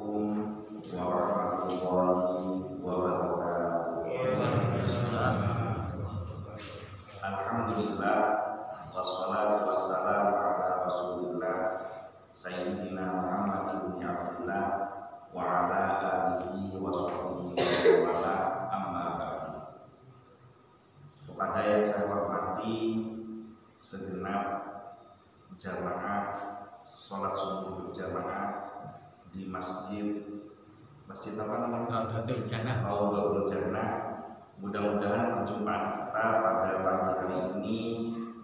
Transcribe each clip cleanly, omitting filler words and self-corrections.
Assalamualaikum warahmatullahi wabarakatuh. Alhamdulillah wassalatu wassalamu ala Rasulillah Sayyidina Muhammad bin Abdullah wa ala alihi wa sahbihi wa ala amma ba'du. Kepada yang saya hormati segenap jamaah sholat subuh berjamaah di masjid apa namanya? Raudhatul Jannah. Raudhatul Jannah. Mudah-mudahan perjumpaan kita pada pagi hari ini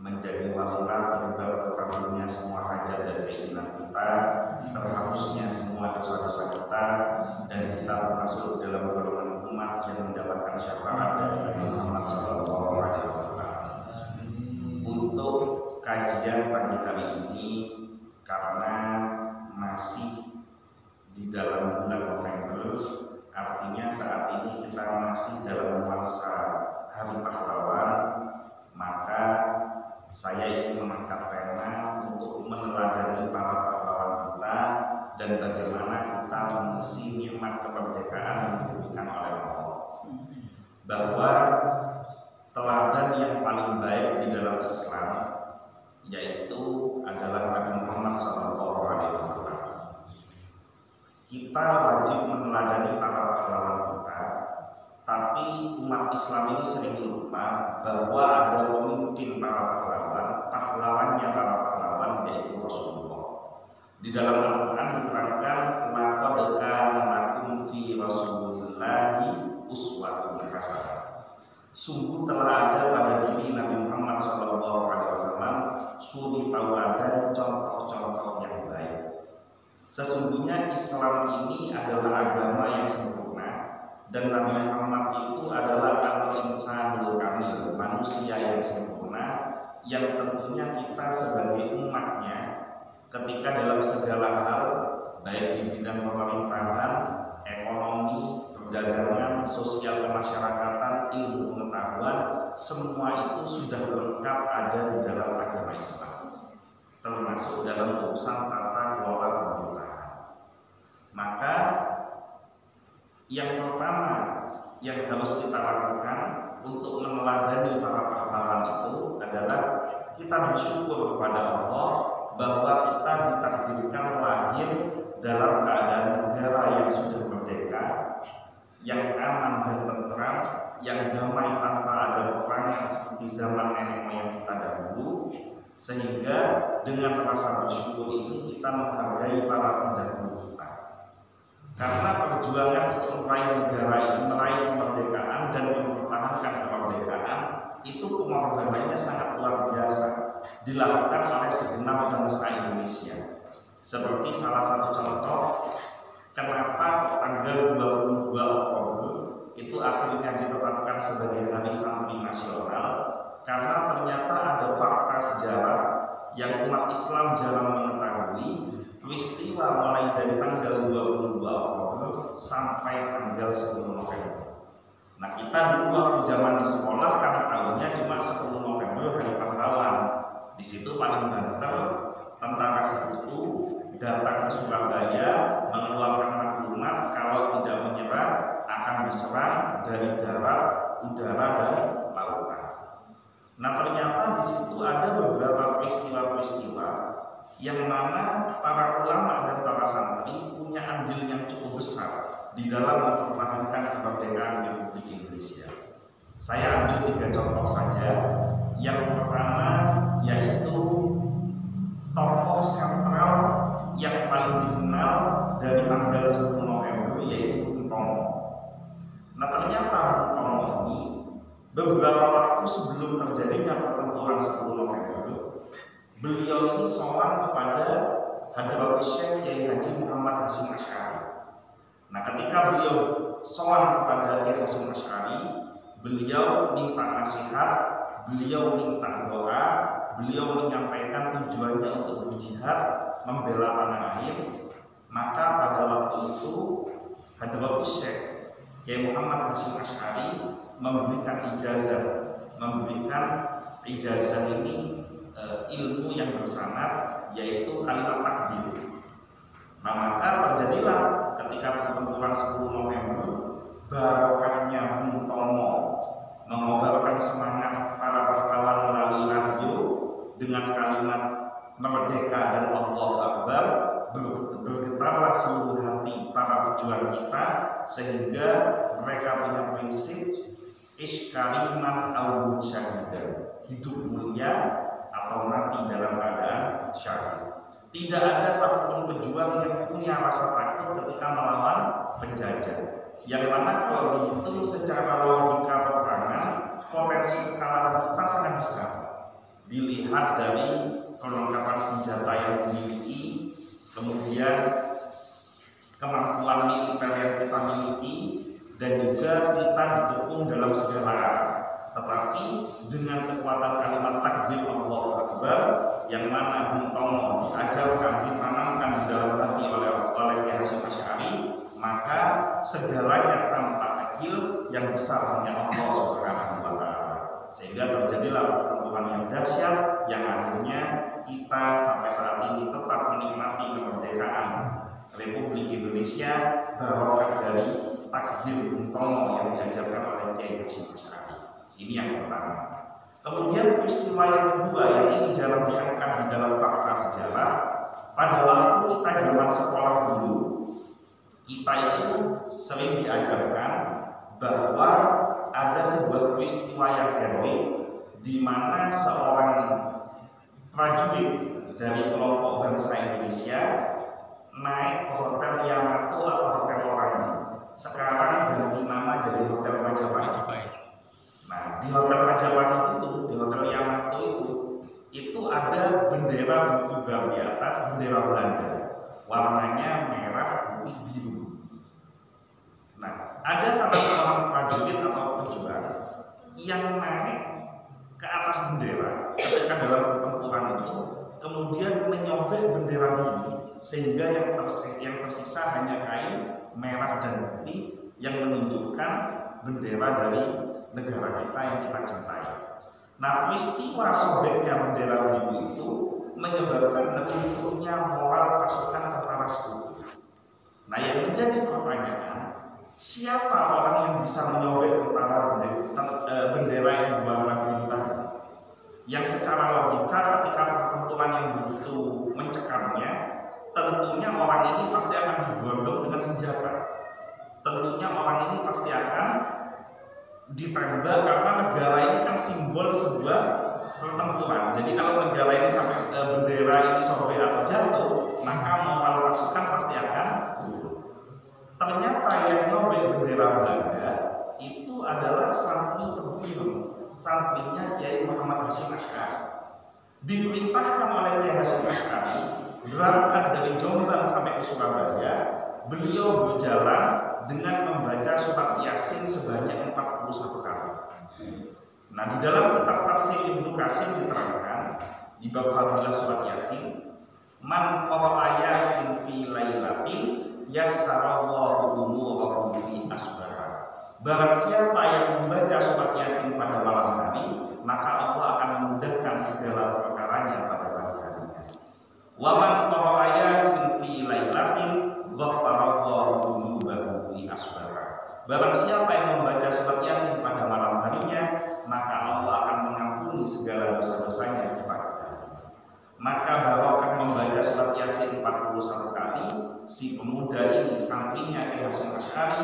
menjadi wasilah penyebab terkabulnya semua hajat dan keinginan kita, terhapusnya semua dosa-dosa kita, dan kita termasuk dalam golongan umat yang mendapatkan syafaat dari Nabi Muhammad SAW. Untuk kajian pagi hari ini, karena masih di dalam bulan November, artinya saat ini kita masih dalam nuansa Hari Pahlawan, maka saya ingin mengangkat tema untuk meneladani para pahlawan kita dan bagaimana kita mengisi nikmat kemerdekaan yang diberikan oleh Allah. Bahwa teladan yang paling baik di dalam Islam yaitu adalah Nabi Muhammad SAW. Kita wajib meneladani para pahlawan kita, tapi umat Islam ini sering lupa bahwa ada pemimpin para pahlawan, pahlawannya para pahlawan yaitu Rasulullah. Di dalam Al-Quran diterangkan, laqad kana lakum fi Rasulillahi uswatun hasanah. Sungguh telah ada pada diri Nabi Muhammad SAW suri tauladan, contoh-contoh yang baik. Sesungguhnya Islam ini adalah agama yang sempurna, dan Nabi Muhammad itu adalah al-insanul kamil, manusia yang sempurna, yang tentunya kita sebagai umatnya ketika dalam segala hal, baik di bidang pemerintahan, ekonomi, perdagangan, sosial kemasyarakatan, ilmu pengetahuan, semua itu sudah lengkap ada di dalam agama Islam, termasuk dalam urusan tata kelola pemerintahan. Maka yang pertama yang harus kita lakukan untuk meneladani para pahlawan itu adalah kita bersyukur kepada Allah bahwa kita ditakdirkan lahir dalam keadaan negara yang sudah merdeka, yang aman dan tentram, yang damai tanpa ada peperangan seperti zaman nenek moyang kita dahulu, sehingga dengan rasa bersyukur ini kita menghargai para pendahulu kita. Karena perjuangan untuk meraih negara ini, meraih kemerdekaan dan mempertahankan kemerdekaan, itu pengorbanannya sangat luar biasa dilakukan oleh segenap bangsa Indonesia. Seperti salah satu contoh, kenapa tanggal 22 Oktober itu akhirnya ditetapkan sebagai Hari Santri Nasional, karena ternyata ada fakta sejarah yang umat Islam jarang mengetahui. Peristiwa mulai dari tanggal 22 Oktober sampai tanggal 10 November. Nah, kita dulu waktu zaman di sekolah kan tahunnya cuma 10 November Hari Pahlawan. Di situ paling banter tentara sekutu datang ke Surabaya mengeluarkan maklumat kalau tidak menyerah akan diserang dari darat, udara, dan lautan. Nah, ternyata di situ ada beberapa peristiwa-peristiwa yang mana para ulama dan para santri punya andil yang cukup besar di dalam mempertahankan kemerdekaan Republik Indonesia. Saya ambil 3 contoh saja. Yang pertama yaitu tokoh sentral yang paling dikenal dari tanggal 10 November yaitu Bung Tomo. Nah, ternyata Bung Tomo ini beberapa waktu sebelum terjadinya pertempuran 10 November, beliau ini sowan kepada Hadratus Syekh Kiai Haji Muhammad Hasyim Asy'ari. Nah, ketika beliau sowan kepada Kiai Hasyim Asy'ari, beliau minta nasihat, beliau minta doa, beliau menyampaikan tujuannya untuk berjihad, membela tanah air. Maka pada waktu itu Hadratus Syekh Kiai Muhammad Hasyim Asy'ari memberikan ijazah ini ilmu yang bersanad, yaitu kalimat takbir. Nah, maka terjadilah ketika peristiwa 10 November, barokahnya Bung Tomo mengobarkan semangat para pahlawan melalui radio dengan kalimat merdeka dan Allahu Akbar, bergetarlah seluruh hati para pejuang kita sehingga mereka punya prinsip iskariman al syahidah, hidup mulia atau mati dalam keadaan syahid. Tidak ada satupun pejuang yang punya rasa takut ketika melawan penjajah. Yang mana kalau dihitung secara logika peperangan, potensi kekalahan kita sangat besar. Dilihat dari kelengkapan senjata yang dimiliki, kemudian kemampuan militer yang kita miliki, dan juga kita didukung dalam segala arah. Tetapi dengan kekuatan kalimat takbir Allahu Akbar yang mana Bung Tomo diajarkan, ditanamkan di dalam hati oleh Kiai Hasyim Asy'ari, maka segalanya tampak kecil, yang besar hanya Allah Subhanahu wa Ta'ala. Sehingga terjadilah pertempuran yang dahsyat yang akhirnya kita sampai saat ini tetap menikmati kemerdekaan Republik Indonesia barokah dari takbir Bung Tomo yang diajarkan oleh Kiai Hasyim Asy'ari. Ini yang pertama. Kemudian peristiwa yang kedua yang ini jarang diangkat di dalam fakta sejarah. Pada waktu kita zaman sekolah dulu, kita itu sering diajarkan bahwa ada sebuah peristiwa yang heroik di mana seorang prajurit dari kelompok bangsa Indonesia naik ke Hotel Yamato atau Hotel Oranye. Sekarang ganti nama jadi Hotel Majapahit. Nah, di Hotel Majapahit itu, di Hotel Yamato itu ada bendera berkibar di atas, bendera Belanda. Warnanya merah, putih, biru. Nah, ada salah seorang prajurit atau pejuang yang naik ke atas bendera ketika dalam pertempuran itu, kemudian menyobek bendera biru sehingga yang tersisa hanya kain merah dan putih yang menunjukkan bendera dari negara kita yang kita cintai. Nah, peristiwa sobeknya bendera biru itu menyebabkan runtuhnya moral pasukan tentara sekutu. Nah, yang menjadi pertanyaan, siapa orang yang bisa menyobek bendera yang berwarna biru tadi? Yang secara logika ketika pertempuran yang begitu mencekamnya, tentunya orang ini pasti akan digondong dengan senjata. Tentunya orang ini pasti akan ditembak karena negara ini kan simbol sebuah pertempuran. Jadi kalau negara ini sampai bendera ini sobek atau jatuh, maka moral pasukan pasti akan turun. Ternyata yang nyobek bendera Belanda itu adalah santri terpilih, santrinya Kiai Muhammad Hasyim Asy'ari. Diperintahkan oleh Kiai Hasyim Asy'ari berangkat dari Jombang sampai ke Surabaya. Beliau berjalan dengan membaca surat Yasin sebanyak 41 kali. Nah, di dalam kitab tafsir Ibnu Katsir diterangkan di bab fadilah surat Yasin, man qara'a Yasin fi lailatin yassarallahu umurahu fi asbara. Barang siapa yang membaca surat Yasin pada malam hari, maka Allah akan memudahkan segala perkaranya pada pagi harinya. Wa man qara'a Yasin fi lailatin ghafarallahu dzunubahu fi asbara. Barang siapa yang membaca surat Yasin pada malam harinya, maka Allah akan mengampuni segala dosa-dosanya di pagi harinya. Maka barokah membaca surat Yasin 41 kali, si pemuda ini, santrinya Kiai Hasyim Asy'ari,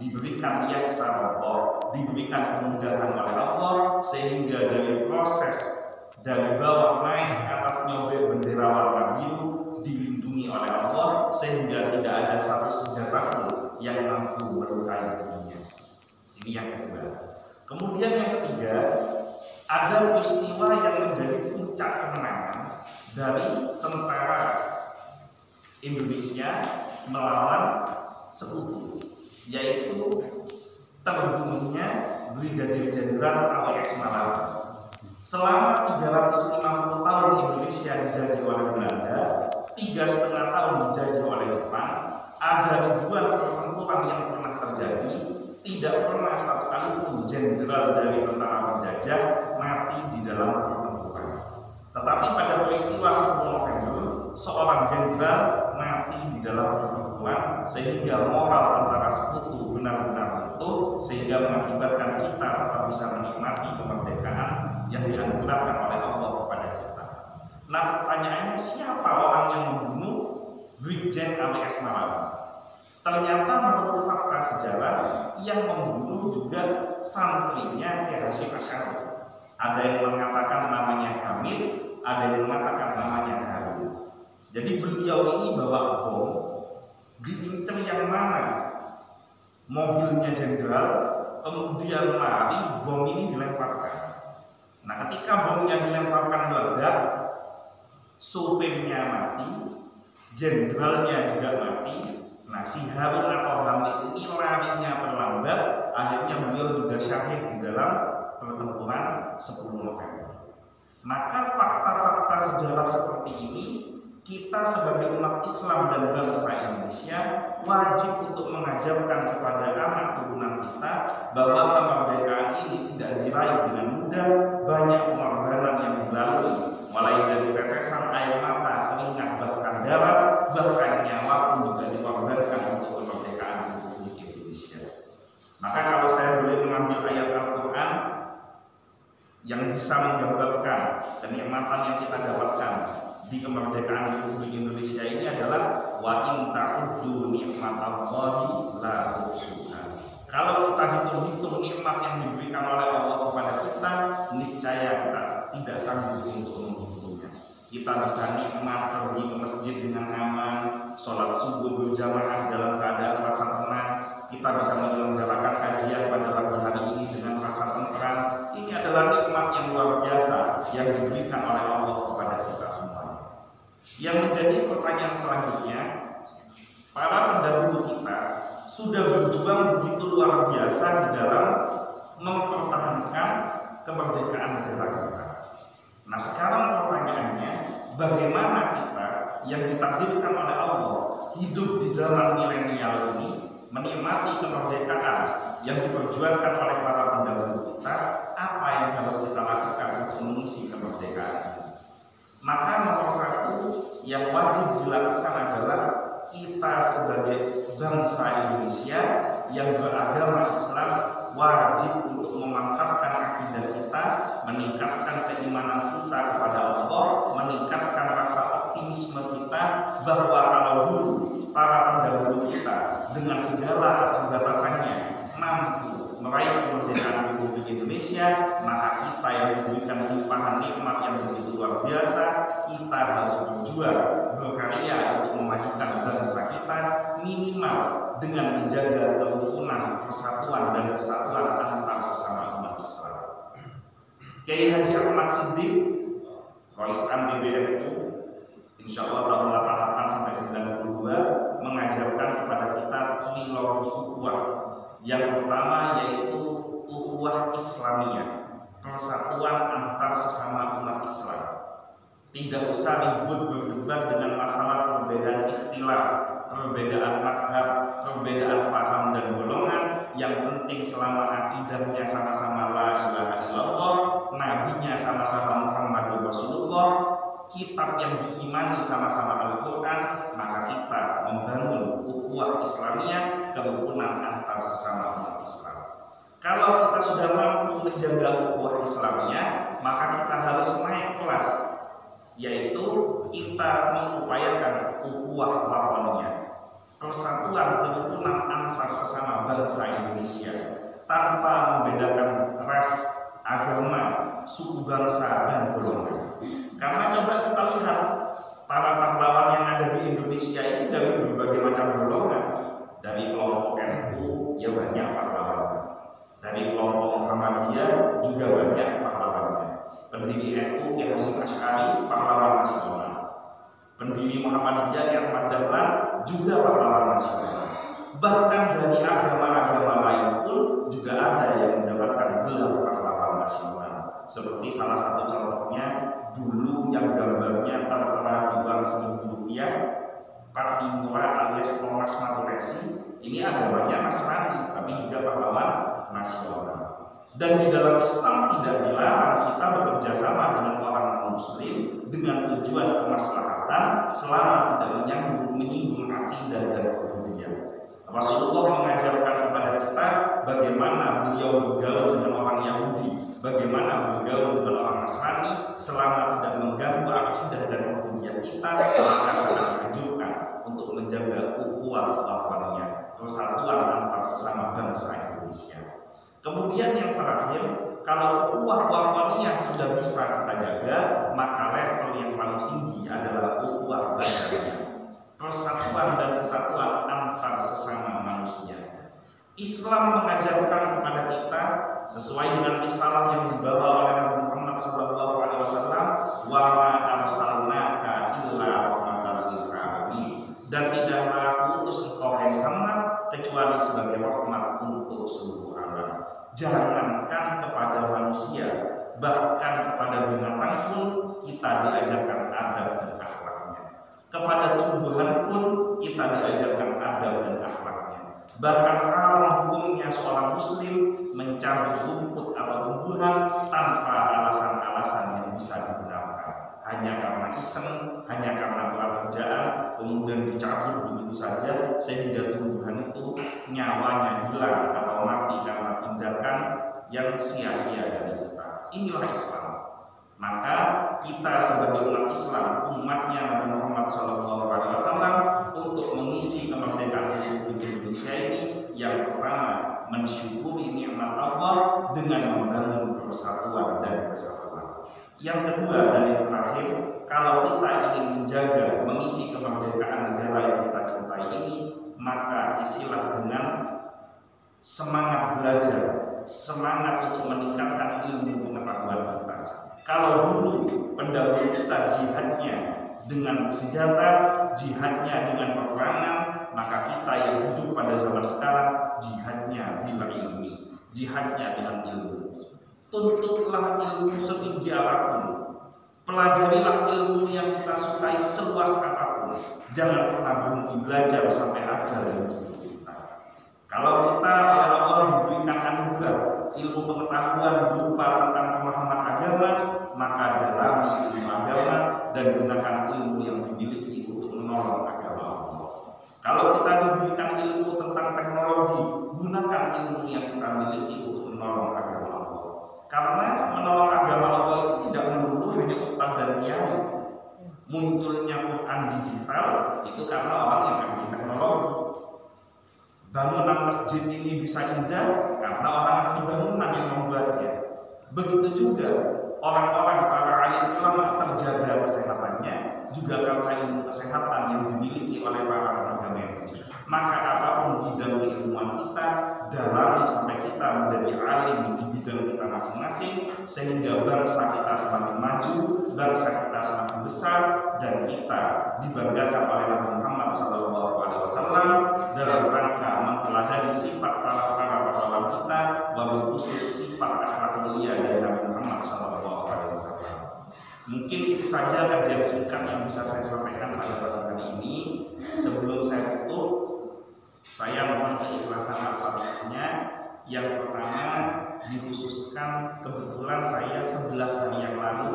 diberikan yassarallah, diberikan kemudahan oleh Allah, sehingga dari proses dari bawah naik ke atas nyobek bendera warna biru dilindungi oleh Allah, sehingga tidak ada satu senjata pun yang mampu melukai dirinya. Ini yang kedua. Kemudian yang ketiga, ada peristiwa yang menjadi puncak kemenangan dari tentara Indonesia melawan sekutu, yaitu terbunuhnya Brigadir Jenderal A.W.S. Malabar. Selama 350 tahun Indonesia dijajah oleh Belanda, 3,5 tahun dijajah oleh Jepang, ada ribuan pertempuran yang pernah terjadi, tidak pernah satu kali pun jenderal dari tentara penjajah mati di dalam pertempuran. Tetapi pada peristiwa 10 November, seorang jenderal mati di dalam pertempuran sehingga moral antara sekutu benar-benar utuh, sehingga mengakibatkan kita tetap bisa menikmati kemerdekaan yang dianugerahkan oleh Allah kepada kita. Nah, pertanyaannya, siapa orang yang membunuh Brigjen AWS Malawi? Ternyata menurut fakta sejarah yang membunuh juga santrinya Kiai Hasyim Asy'ari. Ada yang mengatakan namanya Hamid, ada yang mengatakan namanya Harun. Jadi beliau ini bawa bom, diincer yang mana mobilnya jenderal, kemudian lari, bom ini dilemparkan. Nah, ketika bomnya dilemparkan meledak, sopirnya mati, jenderalnya juga mati. Nah, si Harun atau Hamid ini larinya terlambat, akhirnya beliau juga syahid di dalam pertempuran 10 November. Maka fakta-fakta sejarah seperti ini, kita sebagai umat Islam dan bangsa Indonesia wajib untuk mengajarkan kepada anak turunan kita bahwa kemerdekaan ini tidak diraih dengan mudah. Banyak pengorbanan yang dilalui, mulai dari tetesan air mata, keringat, bahkan darah, bahkan nyawa pun juga dikorbankan untuk kemerdekaan Republik Indonesia. Maka kalau saya boleh mengambil ayat Al-Quran yang bisa menggambarkan kenikmatan yang kita dapatkan di kemerdekaan Republik Indonesia ini adalah wa in ta'uddu ni'matallahi la tuhsuha. Kalau kita hitung-hitung nikmat yang diberikan oleh Allah kepada kita, niscaya kita tidak sanggup untuk menghitungnya. Kita bisa nikmat pergi ke masjid dengan aman, sholat subuh berjamaah dalam keadaan rasa tenang, kita bisa menyelenggarakan kajian pada pagi hari ini dengan rasa tentram. Ini adalah nikmat yang luar biasa yang diberikan oleh Allah kepada kita semua. Yang menjadi pertanyaan selanjutnya, para pendahulu kita sudah berjuang begitu luar biasa di dalam mempertahankan kemerdekaan negara kita. Nah, sekarang pertanyaannya, bagaimana kita yang ditakdirkan oleh Allah hidup di zaman milenial ini menikmati kemerdekaan yang diperjuangkan oleh para pendahulu kita? Apa yang harus kita lakukan untuk mengisi kemerdekaan ini? Maka nomor satu yang wajib dilakukan adalah kita sebagai bangsa Indonesia yang beragama Islam wajib untuk memantapkan akidah kita, meningkatkan keimanan kita kepada Allah, meningkatkan rasa optimisme kita bahwa kalau dulu para pendahulu kita dengan segala keterbatasannya mampu meraih kemerdekaan Republik Indonesia, maka kita yang diberikan limpahan nikmat yang begitu luar biasa, kita harus berjuang, berkarya untuk memajukan bangsa kita, minimal dengan menjaga kerukunan, persatuan dan kesatuan antar sesama umat Islam. Kiai Haji Ahmad Siddiq, Rais Am PBNU, insya Allah tahun 88 sampai 92, mengajarkan kepada kita trilogi ukhuwah. Yang pertama yaitu ukhuwah Islamiyah, persatuan antar sesama umat Islam. Tidak usah ribut berdebat dengan masalah perbedaan ikhtilaf, perbedaan madhab, perbedaan faham dan golongan. Yang penting selama akidahnya sama-sama la ilaha illallah, nabinya sama-sama Muhammadur Rasulullah, kitab yang diimani sama-sama Al-Quran, maka kita membangun ukhuwah Islamiyah, kerukunan antar sesama umat Islam. Kalau kita sudah mampu menjaga ukhuwah Islamiyah, maka kita harus naik kelas, yaitu kita mengupayakan ukhuwah wataniyah, persatuan kerukunan antar sesama bangsa Indonesia tanpa membedakan ras, agama, suku bangsa dan golongan. Karena coba kita lihat para pahlawan yang ada di Indonesia ini dari berbagai macam golongan. Dari kelompok NU ya banyak pahlawannya, dari kelompok Muhammadiyah juga banyak pahlawannya. Pendiri NU Kiai Hasyim Asy'ari pahlawan nasional, pendiri Muhammadiyah Kiai Ahmad Dahlan juga pahlawan nasional. Bahkan dari agama-agama lain pun juga ada yang mendapatkan gelar pahlawan nasional. Seperti salah satu contohnya dulu yang gambarnya tertera di uang Rp1.000, Partimura alias Thomas Maturesi. Ini agamanya Nasrani tapi juga pahlawan nasional. Dan di dalam Islam tidak dilarang kita bekerja sama dengan orang muslim dengan tujuan kemaslahatan selama tidak menyinggung akidah dan ubudiyah. Rasulullah mengajarkan kepada kita bagaimana beliau bergaul dengan orang Yahudi, bagaimana bergaul dengan orang Nasrani selama tidak mengganggu akidah dan ubudiyah kita, maka sangat dianjurkan untuk menjaga ukhuwah wataniyah, persatuan antar sesama bangsa Indonesia. Kemudian yang terakhir, kalau ukhuwah wataniyah sudah bisa kita jaga, maka level yang paling tinggi adalah ukhuwah badaniyah, persatuan dan kesatuan antar sesama manusia. Islam mengajarkan kepada kita sesuai dengan risalah yang dibawa oleh Nabi Muhammad SAW, wa ma arsalnaka illa rahmatan lil alamin, dan tidaklah utus engkau Muhammad kecuali sebagai rahmat untuk seluruh alam. Jangankan kepada manusia, bahkan kepada binatang pun kita diajarkan adab dan akhlaknya. Kepada tumbuhan pun kita diajarkan adab dan akhlaknya. Bahkan haram hukumnya seorang muslim mencabut rumput atau tumbuhan tanpa alasan-alasan yang bisa dibenarkan, hanya karena iseng, hanya karena pekerjaan, kemudian dicabut begitu saja sehingga tumbuhan itu nyawanya hilang atau mati karena tindakan yang sia-sia dari kita. Inilah Islam. Maka kita sebagai umat Islam, umatnya Nabi Muhammad SAW, untuk mengisi kemerdekaan Republik Indonesia ini, yang pertama mensyukuri nikmat Allah dengan membangun persatuan dan kesatuan. Yang kedua dan yang terakhir, kalau kita ingin menjaga, mengisi kemerdekaan negara yang kita cintai ini, maka isilah dengan semangat belajar, semangat untuk meningkatkan ilmu pengetahuan kita. Kalau dulu pendahulu kita jihadnya dengan senjata, jihadnya dengan peperangan, maka kita yang hidup pada zaman sekarang jihadnya bila ilmi, jihadnya dengan ilmu. Tuntutlah ilmu setinggi apapun, pelajarilah ilmu yang kita sukai seluas apapun. Jangan pernah berhenti belajar sampai ajal yang jemput kita. Kalau kita oleh Allah diberikan anugerah ilmu pengetahuan berupa tentang pemahaman agama, maka dalami ilmu agama dan gunakan ilmu yang dimiliki untuk menolong agama Allah. Kalau kita diberikan ilmu tentang teknologi, gunakan ilmu yang kita miliki untuk menolong agama Allah. Karena menolong agama Allah itu tidak melulu hanya ustaz dan kiai. Munculnya Quran digital itu karena orang yang ahli teknologi. Bangunan masjid ini bisa indah karena orang ahli bangunan yang membuatnya. Begitu juga orang-orang para alim ulama terjaga kesehatannya juga karena ilmu kesehatan yang dimiliki oleh para tenaga medis. Maka apapun bidang keilmuan kita, dalami sampai kita menjadi alim di bidang kita masing-masing, sehingga bangsa kita semakin maju, bangsa kita semakin besar, dan kita dibanggakan oleh Nabi Muhammad SAW dalam rangka mempelajari sifat para pahlawan kita, wabil khusus sifat akhlak mulia dari Nabi Muhammad SAW. Mungkin itu saja kajian singkat yang bisa saya sampaikan pada pagi hari ini. Sebelum saya tutup, saya mohon keikhlasan al-fatihahnya. Yang pertama dikhususkan, kebetulan saya 11 hari yang lalu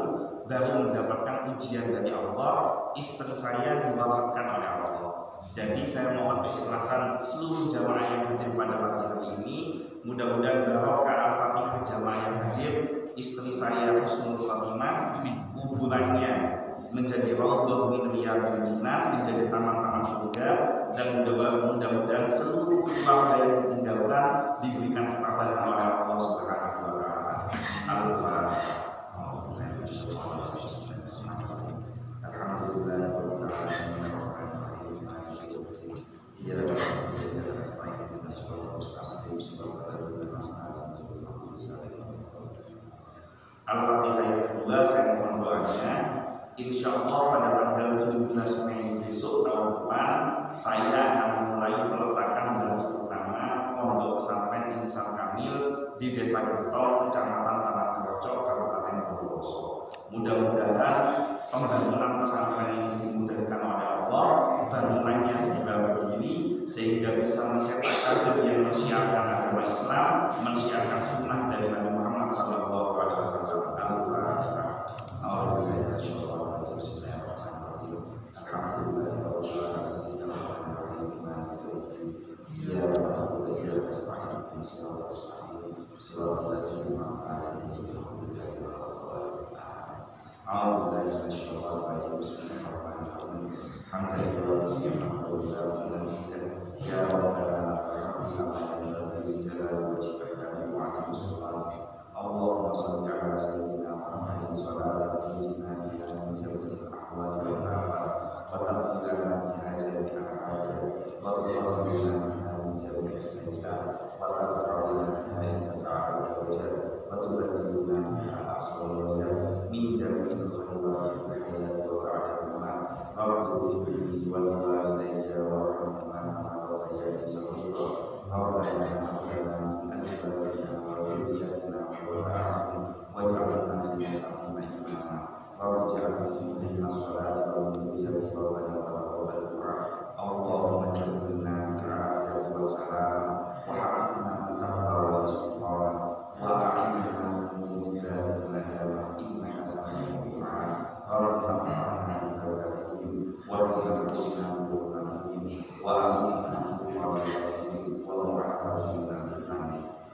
baru mendapatkan ujian dari Allah. Istri saya diwafatkan oleh Allah. Jadi saya mohon keikhlasan seluruh jamaah yang hadir pada pagi hari ini. Mudah-mudahan barokah al-fatihah jamaah yang hadir, istri saya husnul khotimah, kuburannya menjadi raudhah min riyadhil jinan, menjadi taman-taman surga, dan mudah-mudahan seluruh keluarga yang ditinggalkan diberikan ketabahan oleh Allah Subhanahu wa taala. Al-Fatihah. Al-Fatihah yang kedua, saya mohon doanya. Insya Allah pada tanggal 17 Mei besok tahun depan, saya akan mulai peletakan batu pertama pondok pesantren Insan Kamil di Desa Getol, Kecamatan Tanah Krocok, Kabupaten Bondowoso. Mudah-mudahan pembangunan pesantren ini dimudahkan oleh Allah, bangunannya sudah berdiri sehingga bisa mencetak kader yang mensyiarkan agama Islam, mensyiarkan sunnah dari Nabi Muhammad SAW. Al-Fatihah. Allahumma sholli ala sayyidina Muhammadin sholatan tunjina biha min jami'il ahwali wal afat wa taqina min hajati al-hajat wa tuqarribna biha min jami'is sayyi'at wa tarfa'una biha indaka 'alal wajh wa tubayyinuna biha al-asrariyat min jami'il khairat fil hayati wa ba'da al-mamat rabbi fil wa walidayya wa rahmana kama rabbayani shaghira rabbana hab lana min azwajina wa dhurriyyatina waj'alna lil-muttaqina imama waj'alna muqima as-salati wa muqimi as-salati Allahumma jannibna al-afiyata was-salam wa haqqina al-sabra wa istiqamah wa a'inna al-mujahidin lana innaka sami'un du'a rabbana innaka wa rabbana wa amisna fi qawlina wa wa'afina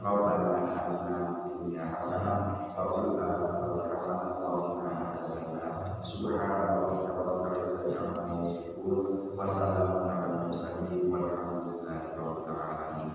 rabbana atina dunya hasanah wa fil akhirati hasanah wa qina adzabannar subhana rabbika rabbil izzati amma yasifun wa salamun alal mursalin walhamdulillahi rabbil alamin.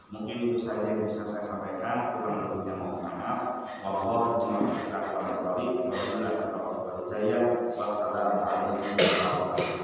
Mungkin itu saja yang bisa saya sampaikan, kurang lebihnya mohon maaf. Wassalamualaikum warahmatullahi wabarakatuh. Wassalamualaikum warahmatullahi wabarakatuh.